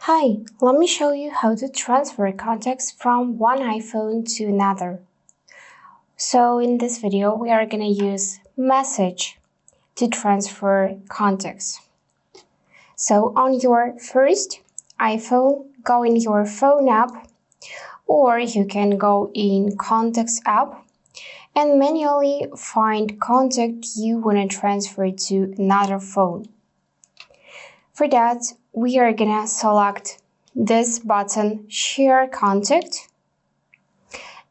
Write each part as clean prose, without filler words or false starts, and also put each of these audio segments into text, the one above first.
Hi, let me show you how to transfer contacts from one iPhone to another. So in this video, we are going to use Message to transfer contacts. So on your first iPhone, go in your phone app, or you can go in Contacts app and manually find contact you want to transfer to another phone. For that, we are gonna select this button, Share Contact.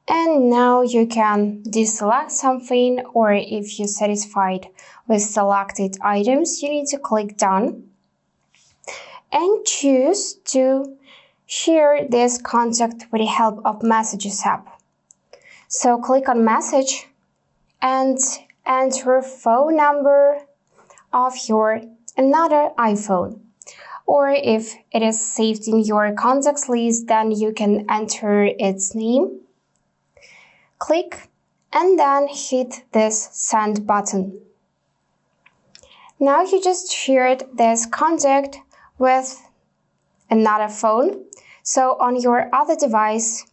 And now you can deselect something, or if you're satisfied with selected items, you need to click Done and choose to share this contact with the help of Messages app. So click on Message and enter phone number of your another iPhone. Or if it is saved in your contacts list, then you can enter its name. Click and then hit this send button. Now you just shared this contact with another phone. So on your other device,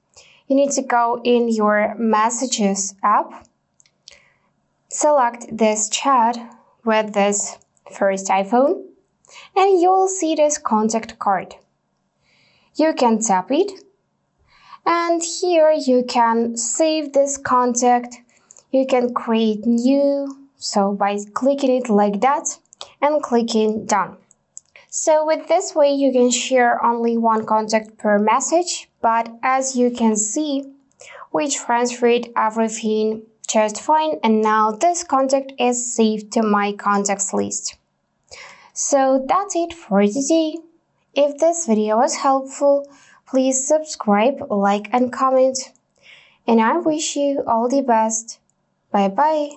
you need to go in your Messages app, select this chat with this first iPhone, and you will see this contact card. You can tap it, and here you can save this contact. You can create new, so by clicking it like that and clicking done. So with this way you can share only one contact per message, but as you can see, we transferred everything just fine, and now this contact is saved to my contacts list. So that's it for today. If this video was helpful, please subscribe, like and comment. And I wish you all the best. Bye bye.